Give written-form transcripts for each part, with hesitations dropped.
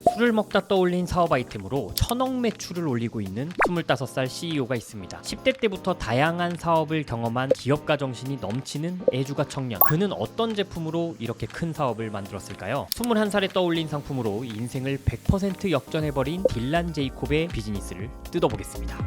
술을 먹다 떠올린 사업 아이템으로 1000억 매출을 올리고 있는 25살 CEO가 있습니다. 10대 때부터 다양한 사업을 경험한 기업가 정신이 넘치는 애주가 청년. 그는 어떤 제품으로 이렇게 큰 사업을 만들었을까요? 21살에 떠올린 상품으로 인생을 100% 역전해버린 딜란 제이콥의 비즈니스를 뜯어보겠습니다.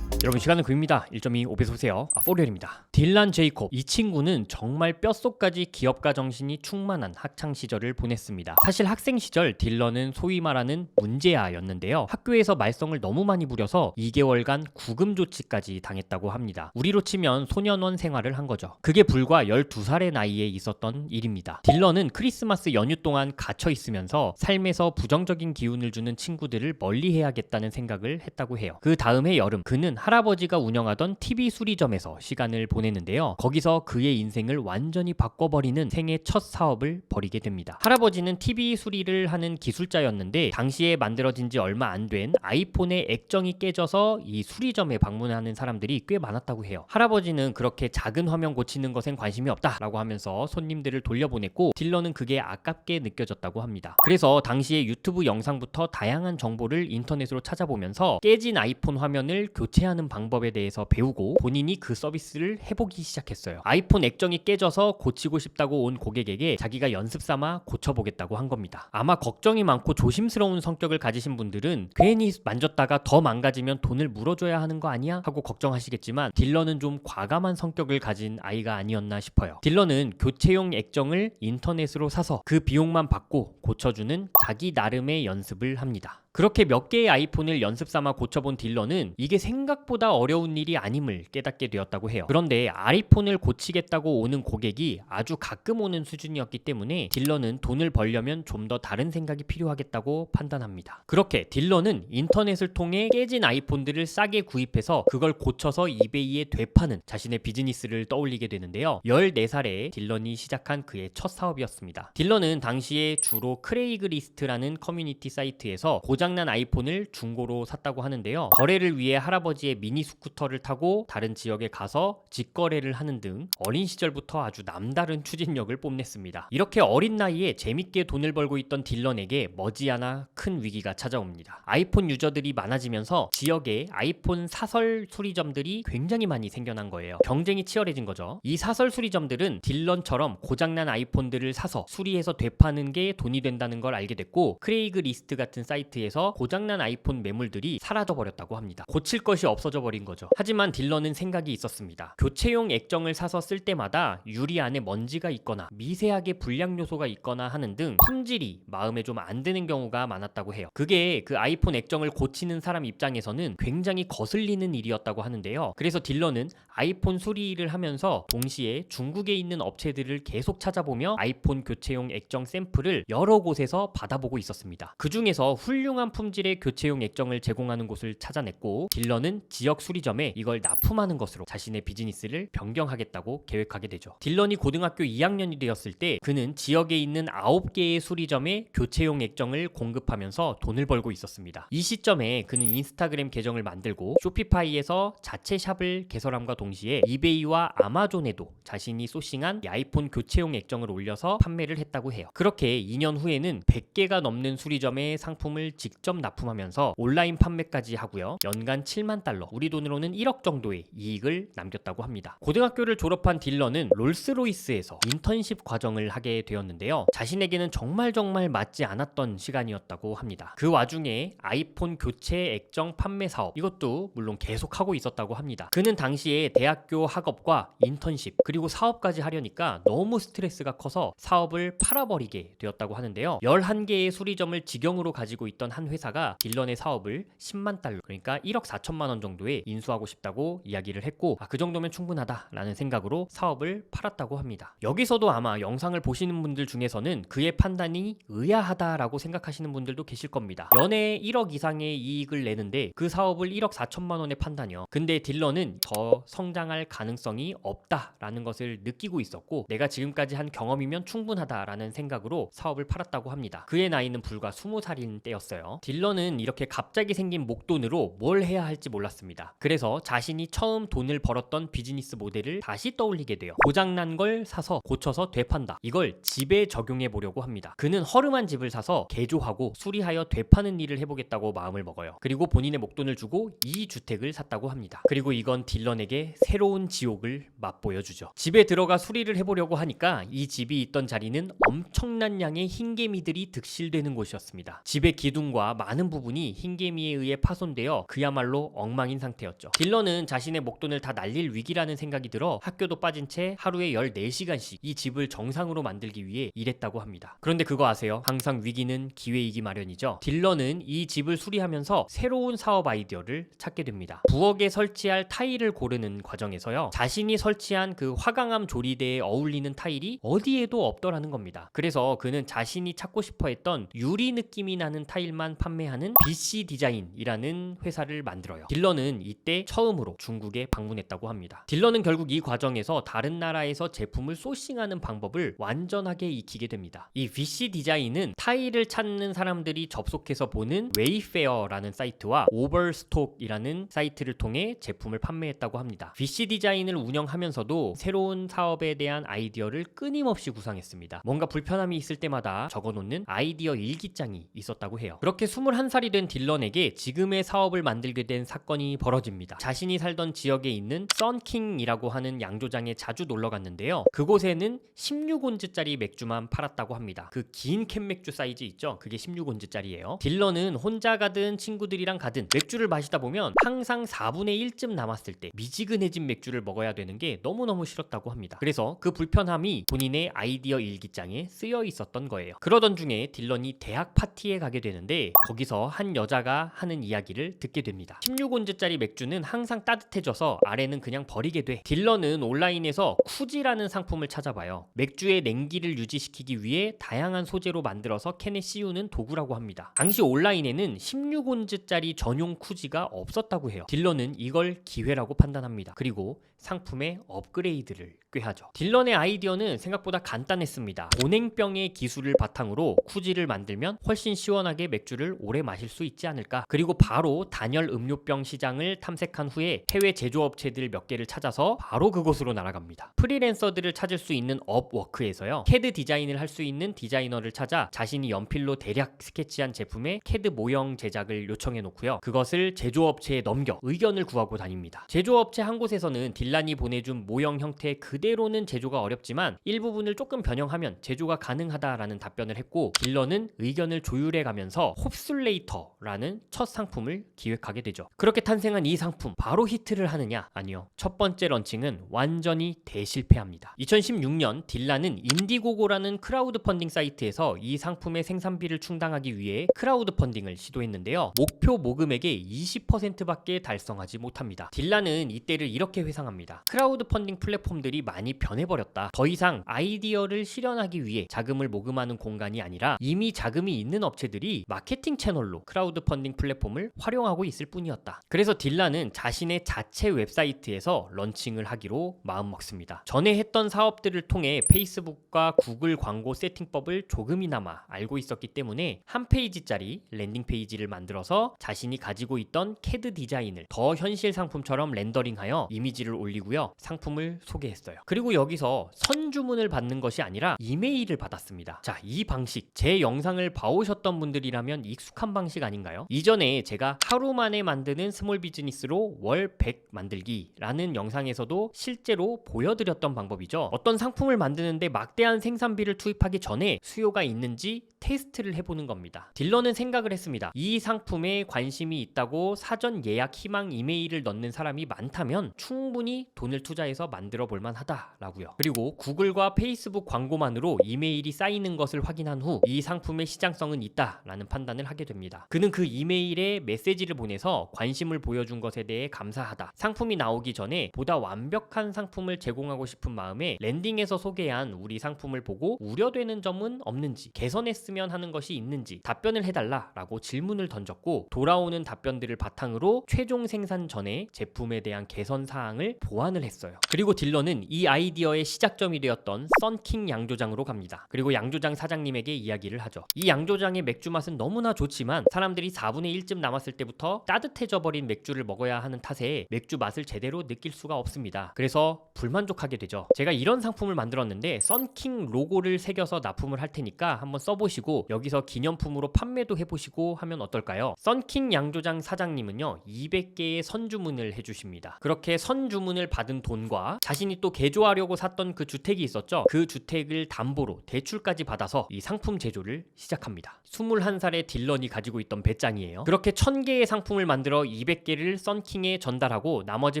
여러분, 시간은 금입니다. 1.2 5배속 보세요. 포리얼입니다. 딜란 제이콥, 이 친구는 정말 뼛속까지 기업가 정신이 충만한 학창 시절을 보냈습니다. 사실 학생 시절 딜런은 소위 말하는 문제아였는데요. 학교에서 말썽을 너무 많이 부려서 2개월간 구금 조치까지 당했다고 합니다. 우리로 치면 소년원 생활을 한 거죠. 그게 불과 12살의 나이에 있었던 일입니다. 딜런은 크리스마스 연휴 동안 갇혀 있으면서 삶에서 부정적인 기운을 주는 친구들을 멀리해야겠다는 생각을 했다고 해요. 그 다음해 여름, 그는 할아버지가 운영하던 TV 수리점에서 시간을 보내는데요. 거기서 그의 인생을 완전히 바꿔버리는 생애 첫 사업을 벌이게 됩니다. 할아버지는 TV 수리를 하는 기술자였는데 당시에 만들어진 지 얼마 안 된 아이폰의 액정이 깨져서 이 수리점에 방문하는 사람들이 꽤 많았다고 해요. 할아버지는 그렇게 작은 화면 고치는 것엔 관심이 없다라고 하면서 손님들을 돌려보냈고, 딜런은 그게 아깝게 느껴졌다고 합니다. 그래서 당시에 유튜브 영상부터 다양한 정보를 인터넷으로 찾아보면서 깨진 아이폰 화면을 교체하는 방법에 대해서 배우고 본인이 그 서비스를 해보기 시작했어요. 아이폰 액정이 깨져서 고치고 싶다고 온 고객에게 자기가 연습 삼아 고쳐보겠다고 한 겁니다. 아마 걱정이 많고 조심스러운 성격을 가지신 분들은 괜히 만졌다가 더 망가지면 돈을 물어줘야 하는 거 아니야? 하고 걱정하시겠지만, 딜런은 좀 과감한 성격을 가진 아이가 아니었나 싶어요. 딜런은 교체용 액정을 인터넷으로 사서 그 비용만 받고 고쳐주는 자기 나름의 연습을 합니다. 그렇게 몇 개의 아이폰을 연습 삼아 고쳐본 딜런은 이게 생각보다 어려운 일이 아님을 깨닫게 되었다고 해요. 그런데 아이폰을 고치겠다고 오는 고객이 아주 가끔 오는 수준이었기 때문에 딜런은 돈을 벌려면 좀 더 다른 생각이 필요하겠다고 판단합니다. 그렇게 딜런은 인터넷을 통해 깨진 아이폰들을 싸게 구입해서 그걸 고쳐서 이베이에 되파는 자신의 비즈니스를 떠올리게 되는데요. 14살에 딜런이 시작한 그의 첫 사업이었습니다. 딜런은 당시에 주로 크레이그리스트라는 커뮤니티 사이트에서 고장난 아이폰을 중고로 샀다고 하는데요. 거래를 위해 할아버지의 미니 스쿠터를 타고 다른 지역에 가서 직거래를 하는 등 어린 시절부터 아주 남다른 추진력을 뽐냈습니다. 이렇게 어린 나이에 재밌게 돈을 벌고 있던 딜런에게 머지않아 큰 위기가 찾아옵니다. 아이폰 유저들이 많아지면서 지역에 아이폰 사설 수리점들이 굉장히 많이 생겨난 거예요. 경쟁이 치열해진 거죠. 이 사설 수리점들은 딜런처럼 고장난 아이폰들을 사서 수리해서 되파는 게 돈이 된다는 걸 알게 됐고, 크레이그리스트 같은 사이트에서 고장난 아이폰 매물들이 사라져버렸다고 합니다. 고칠 것이 없어져 버린 거죠. 하지만 딜런은 생각이 있었습니다. 교체용 액정을 사서 쓸 때마다 유리 안에 먼지가 있거나 미세하게 불량 요소가 있거나 하는 등 품질이 마음에 좀 안 드는 경우가 많았다고 해요. 그게 그 아이폰 액정을 고치는 사람 입장에서는 굉장히 거슬리는 일이었다고 하는데요. 그래서 딜런은 아이폰 수리를 하면서 동시에 중국에 있는 업체들을 계속 찾아보며 아이폰 교체용 액정 샘플을 여러 곳에서 받아보고 있었습니다. 그 중에서 훌륭한 품질의 교체용 액정을 제공하는 곳을 찾아냈고, 딜런은 지역 수리점에 이걸 납품하는 것으로 자신의 비즈니스를 변경하겠다고 계획하게 되죠. 딜런이 고등학교 2학년이 되었을 때 그는 지역에 있는 9개의 수리점에 교체용 액정을 공급하면서 돈을 벌고 있었습니다. 이 시점에 그는 인스타그램 계정을 만들고 쇼피파이에서 자체 샵을 개설함과 동시에 이베이와 아마존에도 자신이 소싱한 아이폰 교체용 액정을 올려서 판매를 했다고 해요. 그렇게 2년 후에는 100개가 넘는 수리점에 상품을 직접 납품하면서 온라인 판매까지 하고요. 연간 7만 달러, 우리 돈으로는 1억 정도의 이익을 남겼다고 합니다. 고등학교를 졸업한 딜런은 롤스로이스에서 인턴십 과정을 하게 되었는데요. 자신에게는 정말 맞지 않았던 시간이었다고 합니다. 그 와중에 아이폰 교체 액정 판매 사업, 이것도 물론 계속하고 있었다고 합니다. 그는 당시에 대학교 학업과 인턴십 그리고 사업까지 하려니까 너무 스트레스가 커서 사업을 팔아버리게 되었다고 하는데요. 11개의 수리점을 직영으로 가지고 있던 한 회사가 딜런의 사업을 10만 달러, 그러니까 1억 4천만 원 정도에 인수하고 싶다고 이야기를 했고, 그 정도면 충분하다라는 생각으로 사업을 팔았다고 합니다. 여기서도 아마 영상을 보시는 분들 중에서는 그의 판단이 의아하다라고 생각하시는 분들도 계실 겁니다. 연에 1억 이상의 이익을 내는데 그 사업을 1억 4천만 원에 판다뇨. 근데 딜런은 더 성장할 가능성이 없다라는 것을 느끼고 있었고, 내가 지금까지 한 경험이면 충분하다라는 생각으로 사업을 팔았다고 합니다. 그의 나이는 불과 20살인 때였어요. 했어요. 딜런은 이렇게 갑자기 생긴 목돈으로 뭘 해야 할지 몰랐습니다. 그래서 자신이 처음 돈을 벌었던 비즈니스 모델을 다시 떠올리게 돼요. 고장난 걸 사서 고쳐서 되판다. 이걸 집에 적용해 보려고 합니다. 그는 허름한 집을 사서 개조하고 수리하여 되파는 일을 해보겠다고 마음을 먹어요. 그리고 본인의 목돈을 주고 이 주택을 샀다고 합니다. 그리고 이건 딜런에게 새로운 지옥을 맛보여주죠. 집에 들어가 수리를 해보려고 하니까 이 집이 있던 자리는 엄청난 양의 흰개미들이 득실되는 곳이었습니다. 집의 기둥과 많은 부분이 흰개미에 의해 파손되어 그야말로 엉망인 상태였죠. 딜런은 자신의 목돈을 다 날릴 위기라는 생각이 들어 학교도 빠진 채 하루에 14시간씩 이 집을 정상으로 만들기 위해 일했다고 합니다. 그런데 그거 아세요? 항상 위기는 기회이기 마련이죠. 딜런은 이 집을 수리하면서 새로운 사업 아이디어를 찾게 됩니다. 부엌에 설치할 타일을 고르는 과정에서요, 자신이 설치한 그 화강암 조리대에 어울리는 타일이 어디에도 없더라는 겁니다. 그래서 그는 자신이 찾고 싶어 했던 유리 느낌이 나는 타일만 판매하는 BC 디자인이라는 회사를 만들어요. 딜런은 이때 처음으로 중국에 방문했다고 합니다. 딜런은 결국 이 과정에서 다른 나라에서 제품을 소싱하는 방법을 완전하게 익히게 됩니다. 이 BC 디자인은 타일을 찾는 사람들이 접속해서 보는 웨이페어라는 사이트와 오버스톡이라는 사이트를 통해 제품을 판매했다고 합니다. BC 디자인을 운영하면서도 새로운 사업에 대한 아이디어를 끊임없이 구상했습니다. 뭔가 불편함이 있을 때마다 적어놓는 아이디어 일기장이 있었다고 해요. 그렇게 21살이 된 딜런에게 지금의 사업을 만들게 된 사건이 벌어집니다. 자신이 살던 지역에 있는 썬킹이라고 하는 양조장에 자주 놀러 갔는데요, 그곳에는 16온즈짜리 맥주만 팔았다고 합니다. 그 긴 캔 맥주 사이즈 있죠? 그게 16온즈짜리예요. 딜런은 혼자 가든 친구들이랑 가든 맥주를 마시다 보면 항상 4분의 1쯤 남았을 때 미지근해진 맥주를 먹어야 되는 게 너무너무 싫었다고 합니다. 그래서 그 불편함이 본인의 아이디어 일기장에 쓰여 있었던 거예요. 그러던 중에 딜런이 대학 파티에 가게 되는데 거기서 한 여자가 하는 이야기를 듣게 됩니다. 16온즈짜리 맥주는 항상 따뜻해져서 아래는 그냥 버리게 돼. 딜런은 온라인에서 쿠지라는 상품을 찾아봐요. 맥주의 냉기를 유지시키기 위해 다양한 소재로 만들어서 캔에 씌우는 도구라고 합니다. 당시 온라인에는 16온즈짜리 전용 쿠지가 없었다고 해요. 딜런은 이걸 기회라고 판단합니다. 그리고 상품의 업그레이드를 꾀하죠. 딜런의 아이디어는 생각보다 간단했습니다. 보냉병의 기술을 바탕으로 쿠지를 만들면 훨씬 시원하게 맥주를 오래 마실 수 있지 않을까. 그리고 바로 단열 음료병 시장을 탐색한 후에 해외 제조업체들 몇 개를 찾아서 바로 그곳으로 날아갑니다. 프리랜서들을 찾을 수 있는 업워크에서요, 캐드 디자인을 할 수 있는 디자이너를 찾아 자신이 연필로 대략 스케치한 제품의 캐드 모형 제작을 요청해 놓고요, 그것을 제조업체에 넘겨 의견을 구하고 다닙니다. 제조업체 한 곳에서는 딜란이 보내준 모형 형태 그대로는 제조가 어렵지만 일부분을 조금 변형하면 제조가 가능하다라는 답변을 했고, 딜런은 의견을 조율해 가면서 홉술레이터라는 첫 상품을 기획하게 되죠. 그렇게 탄생한 이 상품 바로 히트를 하느냐? 아니요. 첫 번째 런칭은 완전히 대실패합니다. 2016년 딜란은 인디고고라는 크라우드 펀딩 사이트에서 이 상품의 생산비를 충당하기 위해 크라우드 펀딩을 시도했는데요, 목표 모금액의 20%밖에 달성하지 못합니다. 딜란은 이때를 이렇게 회상합니다. 크라우드 펀딩 플랫폼들이 많이 변해버렸다. 더 이상 아이디어를 실현하기 위해 자금을 모금하는 공간이 아니라 이미 자금이 있는 업체들이 마케팅 채널로 크라우드 펀딩 플랫폼을 활용하고 있을 뿐이었다. 그래서 딜란은 자신의 자체 웹사이트에서 런칭을 하기로 마음먹습니다. 전에 했던 사업들을 통해 페이스북과 구글 광고 세팅법을 조금이나마 알고 있었기 때문에 한 페이지짜리 랜딩 페이지를 만들어서 자신이 가지고 있던 캐드 디자인을 더 현실 상품처럼 렌더링하여 이미지를 올리고요, 상품을 소개했어요. 그리고 여기서 선주문을 받는 것이 아니라 이메일을 받았습니다. 자, 이 방식 제 영상을 봐오셨던 분들이라면 익숙한 방식 아닌가요? 이전에 제가 하루 만에 만드는 스몰 비즈니스로 월 100 만들기라는 영상에서도 실제로 보여드렸던 방법이죠. 어떤 상품을 만드는데 막대한 생산비를 투입하기 전에 수요가 있는지 테스트를 해보는 겁니다. 딜런은 생각을 했습니다. 이 상품에 관심이 있다고 사전 예약 희망 이메일을 넣는 사람이 많다면 충분히 돈을 투자해서 만들어 볼 만하다라고요. 그리고 구글과 페이스북 광고만으로 이메일이 쌓이는 것을 확인한 후 이 상품의 시장성은 있다라는 판단을 하게 됩니다. 그는 그 이메일에 메시지를 보내서 관심을 보여준 것에 대해 감사하다, 상품이 나오기 전에 보다 완벽한 상품을 제공하고 싶은 마음에 랜딩에서 소개한 우리 상품을 보고 우려되는 점은 없는지, 개선했으면 하는 것이 있는지 답변을 해달라라고 질문을 던졌고, 돌아오는 답변들을 바탕으로 최종 생산 전에 제품에 대한 개선 사항을 보완을 했어요. 그리고 딜런은 이 아이디어의 시작점이 되었던 썬킹 양조장으로 갑니다. 그리고 양조장 사장님에게 이야기를 하죠. 이 양조장의 맥주 맛은 너무나 좋지만 사람들이 4분의 1쯤 남았을 때부터 따뜻해져 버린 맥주를 먹어야 하는 탓에 맥주 맛을 제대로 느낄 수가 없습니다. 그래서 불만족하게 되죠. 제가 이런 상품을 만들었는데 썬킹 로고를 새겨서 납품을 할 테니까 한번 써보시고 여기서 기념품으로 판매도 해보시고 하면 어떨까요? 썬킹 양조장 사장님은요 200개의 선주문을 해주십니다. 그렇게 선주문을 받은 돈과 자신이 또 개조하려고 샀던 그 주택이 있었죠. 그 주택을 담보로 대출까지 받아서 이 상품 제조를 시작합니다. 21살의 딜런이 가지고 있던 배짱이에요. 그렇게 1000개의 상품을 만들어 200개를 썬킹에 전달하고 나머지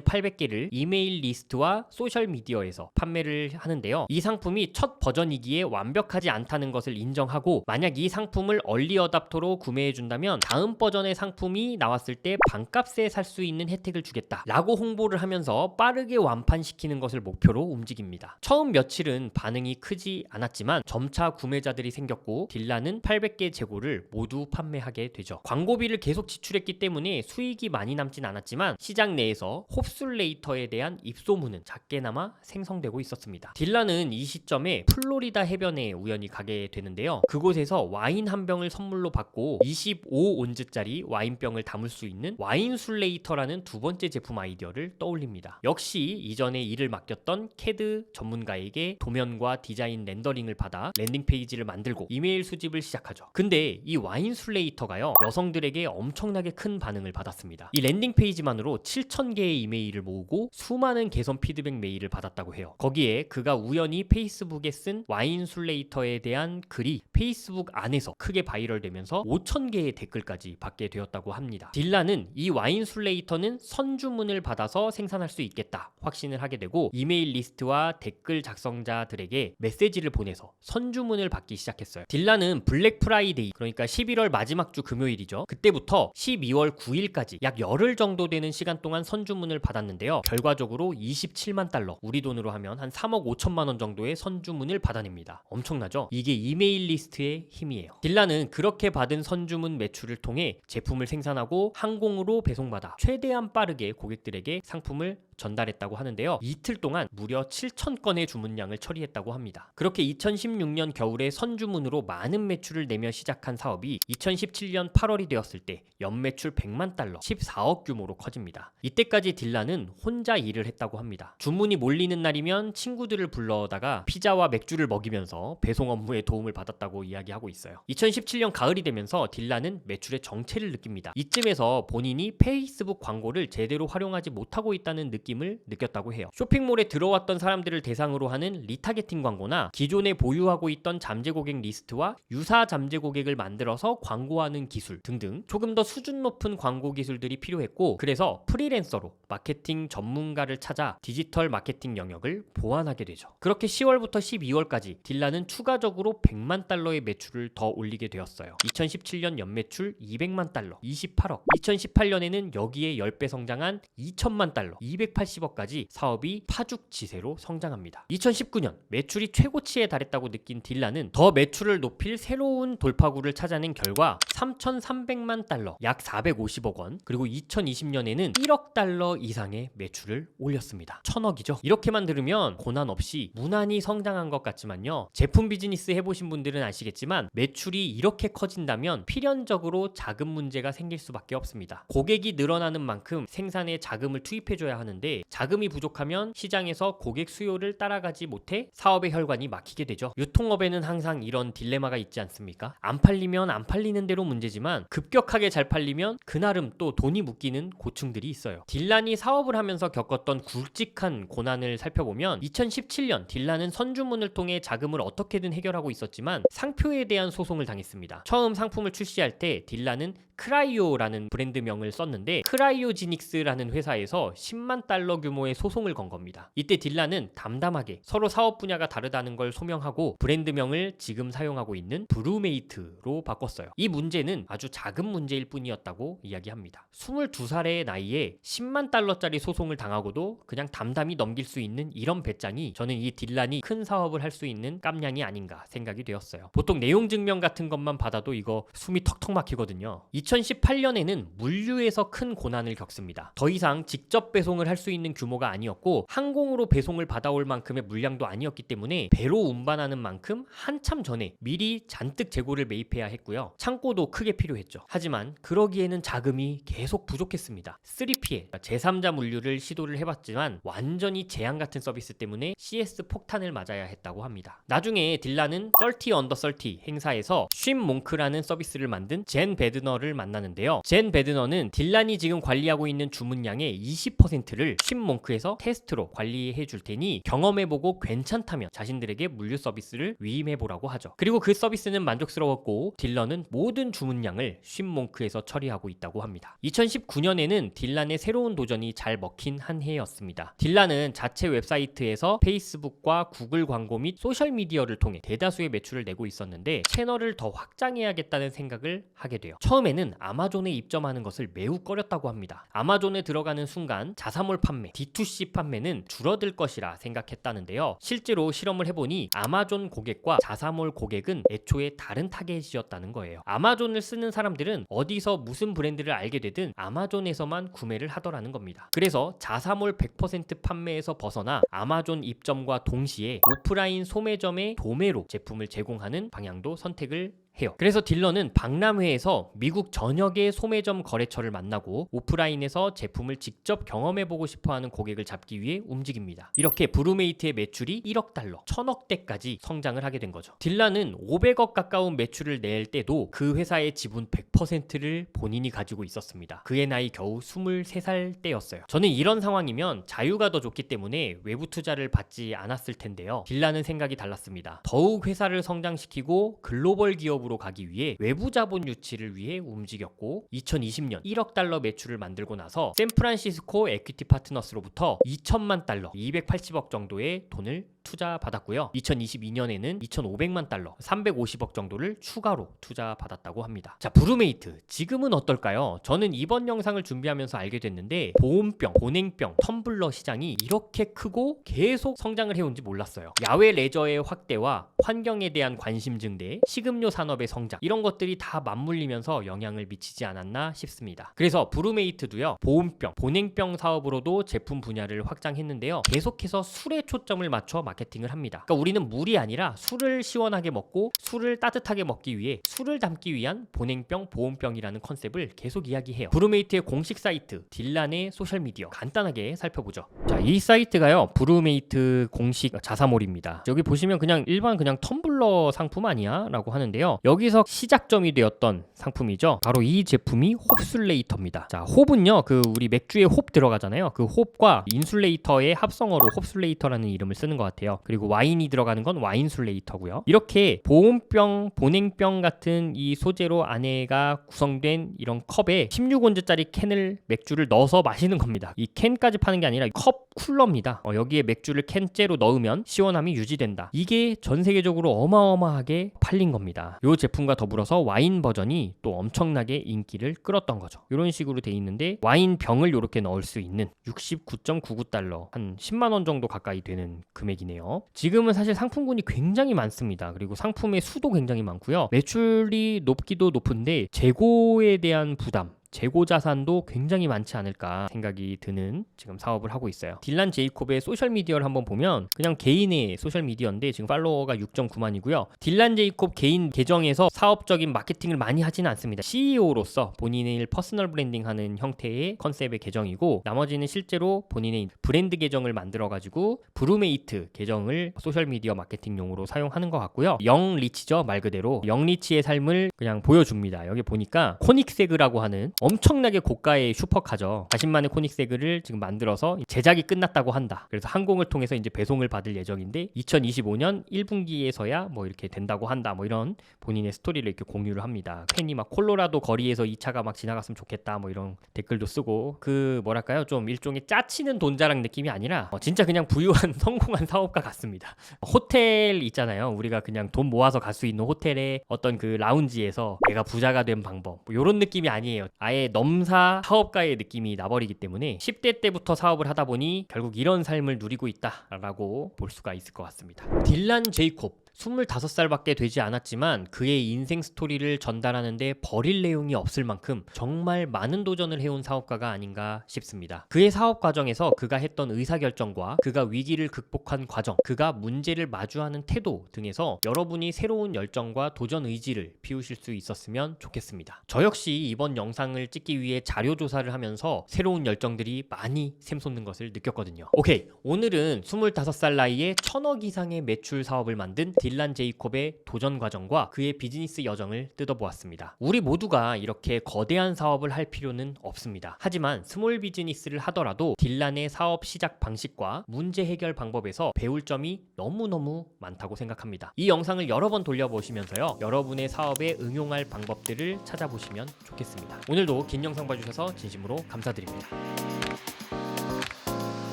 800개를 이메일 리스트와 소셜미디어에서 판매를 하는데요. 이 상품이 첫 버전이기에 완벽하지 않다는 것을 인정하고 만약 이 상품을 얼리 어답터로 구매해준다면 다음 버전의 상품이 나왔을 때 반값에 살 수 있는 혜택을 주겠다 라고 홍보를 하면서 빠르게 완판시키는 것을 목표로 움직입니다. 처음 며칠은 반응이 크지 않았지만 점차 구매자들이 생겼고 딜란은 800개 재고를 모두 판매하게 되죠. 광고비를 계속 지출했기 때문에 수익이 많이 남진 않았지만 시장 내에서 홉술레이터에 대한 입소문은 작게나마 생성되고 있었습니다. 딜란은 이 시점에 플로리다 해변에 우연히 가게 되는데요. 그곳에서 와인 한 병을 선물로 받고 25온즈짜리 와인병을 담을 수 있는 와인술레이터라는 두 번째 제품 아이디어를 떠올립니다. 역시 이전에 일을 맡겼던 캐드 전문가에게 도면과 디자인 렌더링을 받아 랜딩 페이지를 만들고 이메일 수집을 시작하죠. 근데 이 와인술레이터가요 여성들에게 엄청나게 큰 반응을 받았습니다. 이 랜딩 페이지만으로 7000개의 이메일을 모으고 수많은 개선 피드백 메일을 받았다고 해요. 거기에 그가 우연히 페이스북에 쓴 와인술레이터에 대한 글이 페이스북 안에서 크게 바이럴되면서 5000개의 댓글까지 받게 되었다고 합니다. 딜란은 이 와인술레이터는 선주문을 받아서 생산할 수 있겠다 확신을 하게 되고 이메일 리스트와 댓글 작성자들에게 메시지를 보내서 선주문을 받기 시작했어요. 딜란은 블랙 프라이데이 그러니까 11월 마지막 주 금요일이죠. 그때부터 12월 9일까지 약 열흘 정도 되는 시간 동안 선주문을 받았는데요. 결과적으로 27만 달러 우리 돈으로 하면 한 3억 5천만 원 정도의 선주문을 받아냅니다. 엄청나죠? 이게 이메일 리스트의 힘이에요. 딜란은 그렇게 받은 선주문 매출을 통해 제품을 생산하고 항공으로 배송받아 최대한 빠르게 고객들에게 상품을 전달했다고 하는데요. 이틀 동안 무려 7,000건의 주문량을 처리했다고 합니다. 그렇게 2016년 겨울에 선주문으로 많은 매출을 내며 시작한 사업이 2017년 8월이 되었을 때 연매출 100만 달러, 14억 규모로 커집니다. 이때까지 딜란은 혼자 일을 했다고 합니다. 주문이 몰리는 날이면 친구들을 불러다가 피자와 맥주를 먹이면서 배송 업무에 도움을 받았다고 이야기하고 있어요. 2017년 가을이 되면서 딜란은 매출의 정체를 느낍니다. 이쯤에서 본인이 페이스북 광고를 제대로 활용하지 못하고 있다는 느낌을 느꼈다고 해요. 쇼핑몰에 들어왔던 사람들을 대상으로 하는 리타게팅 광고나 기존에 보유하고 있던 잠재 고객 리스트와 유사 잠재 고객을 만들어서 광고하는 기술 등등 조금 더 수준 높은 광고 기술들이 필요했고 그래서 프리랜서로 마케팅 전문가를 찾아 디지털 마케팅 영역을 보완하게 되죠. 그렇게 10월부터 12월까지 딜란은 추가적으로 100만 달러의 매출을 더 올리게 되었어요. 2017년 연매출 200만 달러, 28억. 2018년에는 여기에 10배 성장한 2천만 달러, 280억까지 사업이 파죽지세로 성장합니다. 2019년 매출이 최고치에 달했다고 느낀 딜란은 더 매출을 높일 새로운 돌파구를 찾아낸 결과 3,300만 달러, 약 450억 원, 그리고 2020년에는 1억 달러 이상의 매출을 올렸습니다. 1000억이죠. 이렇게만 들으면 고난 없이 무난히 성장한 것 같지만요. 제품 비즈니스 해보신 분들은 아시겠지만 매출이 이렇게 커진다면 필연적으로 자금 문제가 생길 수밖에 없습니다. 고객이 늘어나는 만큼 생산에 자금을 투입해줘야 하는데 자금이 부족하면 시장에서 고객 수요를 따라가지 못해 사업의 혈관이 막히게 되죠. 유통업에는 항상 이런 딜레마가 있지 않습니까? 안 팔리면 안 팔리는 대로 문제지만 급격하게 잘 팔리면 그나름 또 돈이 묶이는 고충들이 있어요. 딜란이 사업을 하면서 겪었던 굵직한 고난을 살펴보면 2017년 딜란은 선주문을 통해 자금을 어떻게든 해결하고 있었지만 상표에 대한 소송을 당했습니다. 처음 상품을 출시할 때 딜란은 크라이오라는 브랜드명을 썼는데 크라이오지닉스라는 회사에서 10만 달러 규모의 소송을 건 겁니다. 이때 딜란은 담담하게 서로 사업 분야가 다르다는 걸 소명하고 브랜드명을 지금 사용하고 있는 브루메이트로 바꿨어요. 이 문제는 아주 작은 문제일 뿐이었다고 이야기합니다. 22살의 나이에 10만 달러짜리 소송을 당하고도 그냥 담담히 넘길 수 있는 이런 배짱이 저는 이 딜란이 큰 사업을 할 수 있는 깜냥이 아닌가 생각이 되었어요. 보통 내용 증명 같은 것만 받아도 이거 숨이 턱턱 막히거든요. 2018년에는 물류에서 큰 고난을 겪습니다. 더 이상 직접 배송을 할 수 있는 규모가 아니었고 항공으로 배송을 받아올 만큼의 물량도 아니었기 때문에 배로 운반하는 만큼 한참 전에 미리 잔뜩 재고를 매입해야 했고요. 창고도 크게 필요했죠. 하지만 그러기에는 자금이 계속 부족했습니다. 3PL, 제3자 물류를 시도를 해봤지만 완전히 재앙 같은 서비스 때문에 CS 폭탄을 맞아야 했다고 합니다. 나중에 딜란은 30 언더 30 행사에서 쉼몽크라는 서비스를 만든 젠 베드너를 만나는데요. 젠 베드너는 딜란이 지금 관리하고 있는 주문량의 20%를 쉼몽크에서 테스트로 관리해 줄 테니 경험해보고 괜찮다면 자신들에게 물류 서비스를 위임해보라고 하죠. 그리고 그 서비스는 만족스러웠고 딜런은 모든 주문량을 쉼몽크에서 처리하고 있다고 합니다. 2019년에는 딜란의 새로운 도전이 잘 먹힌 한 해였습니다. 딜란은 자체 웹사이트에서 페이스북과 구글 광고 및 소셜미디어를 통해 대다수의 매출을 내고 있었는데 채널을 더 확장해야겠다는 생각을 하게 돼요. 처음에는 아마존에 입점하는 것을 매우 꺼렸다고 합니다. 아마존에 들어가는 순간 자사몰 판매, D2C 판매는 줄어들 것이라 생각했다는데요. 실제로 실험을 해보니 아마존 고객과 자사몰 고객은 애초에 다른 타겟이었다는 거예요. 아마존을 쓰는 사람들은 어디서 무슨 브랜드를 알게 되든 아마존에서만 구매를 하더라는 겁니다. 그래서 자사몰 100% 판매에서 벗어나 아마존 입점과 동시에 오프라인 소매점의 도매로 제품을 제공하는 방향도 선택을 해요. 그래서 딜런은 박람회에서 미국 전역의 소매점 거래처를 만나고 오프라인에서 제품을 직접 경험해보고 싶어하는 고객을 잡기 위해 움직입니다. 이렇게 브루메이트의 매출이 1억 달러, 1000억대까지 성장을 하게 된 거죠. 딜란은 500억 가까운 매출을 낼 때도 그 회사의 지분 100%를 본인이 가지고 있었습니다. 그의 나이 겨우 23살 때였어요. 저는 이런 상황이면 자유가 더 좋기 때문에 외부 투자를 받지 않았을 텐데요. 딜란은 생각이 달랐습니다. 더욱 회사를 성장시키고 글로벌 기업으로 가기 위해 외부 자본 유치를 위해 움직였고 2020년 1억 달러 매출을 만들고 나서 샌프란시스코 에퀴티 파트너스로부터 2천만 달러, 280억 정도의 돈을 투자받았고요. 2022년에는 2,500만 달러, 350억 정도를 추가로 투자받았다고 합니다. 자, 브루메이트 지금은 어떨까요? 저는 이번 영상을 준비하면서 알게 됐는데 보온병, 보냉병, 텀블러 시장이 이렇게 크고 계속 성장을 해온지 몰랐어요. 야외 레저의 확대와 환경에 대한 관심 증대, 식음료 산업의 성장 이런 것들이 다 맞물리면서 영향을 미치지 않았나 싶습니다. 그래서 브루메이트도요. 보온병, 보냉병 사업으로도 제품 분야를 확장했는데요. 계속해서 술에 초점을 맞춰 마케팅을 합니다. 그러니까 우리는 물이 아니라 술을 시원하게 먹고 술을 따뜻하게 먹기 위해 술을 담기 위한 보냉병, 보온병이라는 컨셉을 계속 이야기해요. 브루메이트의 공식 사이트, 딜란의 소셜미디어 간단하게 살펴보죠. 자, 이 사이트가요. 브루메이트 공식 자사몰입니다. 여기 보시면 그냥 일반 그냥 텀블러 상품 아니야? 라고 하는데요. 여기서 시작점이 되었던 상품이죠. 바로 이 제품이 홉술레이터입니다. 자, 홉은요. 그 우리 맥주에 홉 들어가잖아요. 그 홉과 인슐레이터의 합성어로 홉술레이터라는 이름을 쓰는 것 같아요. 그리고 와인이 들어가는 건 와인술레이터고요. 이렇게 보온병, 보냉병 같은 이 소재로 안에가 구성된 이런 컵에 16온즈짜리 캔을 맥주를 넣어서 마시는 겁니다. 이 캔까지 파는 게 아니라 컵 쿨러입니다. 여기에 맥주를 캔째로 넣으면 시원함이 유지된다. 이게 전 세계적으로 어마어마하게 팔린 겁니다. 이 제품과 더불어서 와인 버전이 또 엄청나게 인기를 끌었던 거죠. 이런 식으로 돼 있는데 와인 병을 이렇게 넣을 수 있는 69.99달러 한 10만 원 정도 가까이 되는 금액이네요. 지금은 사실 상품군이 굉장히 많습니다. 그리고 상품의 수도 굉장히 많고요. 매출이 높기도 높은데 재고에 대한 부담, 재고 자산도 굉장히 많지 않을까 생각이 드는 지금 사업을 하고 있어요. 딜란 제이콥의 소셜미디어를 한번 보면 그냥 개인의 소셜미디어인데 지금 팔로워가 6.9만이고요. 딜란 제이콥 개인 계정에서 사업적인 마케팅을 많이 하지는 않습니다. CEO로서 본인의 퍼스널 브랜딩하는 형태의 컨셉의 계정이고 나머지는 실제로 본인의 브랜드 계정을 만들어가지고 브루메이트 계정을 소셜미디어 마케팅용으로 사용하는 것 같고요. 영 리치죠. 말 그대로 영 리치의 삶을 그냥 보여줍니다. 여기 보니까 코닉세그라고 하는 엄청나게 고가의 슈퍼카죠. 자신만의 코닉세그를 지금 만들어서 제작이 끝났다고 한다. 그래서 항공을 통해서 이제 배송을 받을 예정인데 2025년 1분기에서야 뭐 이렇게 된다고 한다. 뭐 이런 본인의 스토리를 이렇게 공유를 합니다. 팬이 막 콜로라도 거리에서 이 차가 막 지나갔으면 좋겠다. 뭐 이런 댓글도 쓰고 그 뭐랄까요? 좀 일종의 짜치는 돈자랑 느낌이 아니라 진짜 그냥 부유한 성공한 사업가 같습니다. 호텔 있잖아요. 우리가 그냥 돈 모아서 갈 수 있는 호텔의 어떤 그 라운지에서 내가 부자가 된 방법 뭐 이런 느낌이 아니에요. 아예 넘사 사업가의 느낌이 나버리기 때문에 10대 때부터 사업을 하다 보니 결국 이런 삶을 누리고 있다라고 볼 수가 있을 것 같습니다. 딜란 제이콥 25살밖에 되지 않았지만 그의 인생 스토리를 전달하는데 버릴 내용이 없을 만큼 정말 많은 도전을 해온 사업가가 아닌가 싶습니다. 그의 사업 과정에서 그가 했던 의사결정과 그가 위기를 극복한 과정, 그가 문제를 마주하는 태도 등에서 여러분이 새로운 열정과 도전 의지를 피우실 수 있었으면 좋겠습니다. 저 역시 이번 영상을 찍기 위해 자료 조사를 하면서 새로운 열정들이 많이 샘솟는 것을 느꼈거든요. 오케이, 오늘은 25살 나이에 1000억 이상의 매출 사업을 만든 딜란 제이콥의 도전 과정과 그의 비즈니스 여정을 뜯어보았습니다. 우리 모두가 이렇게 거대한 사업을 할 필요는 없습니다. 하지만 스몰 비즈니스를 하더라도 딜란의 사업 시작 방식과 문제 해결 방법에서 배울 점이 너무너무 많다고 생각합니다. 이 영상을 여러 번 돌려보시면서요, 여러분의 사업에 응용할 방법들을 찾아보시면 좋겠습니다. 오늘도 긴 영상 봐주셔서 진심으로 감사드립니다.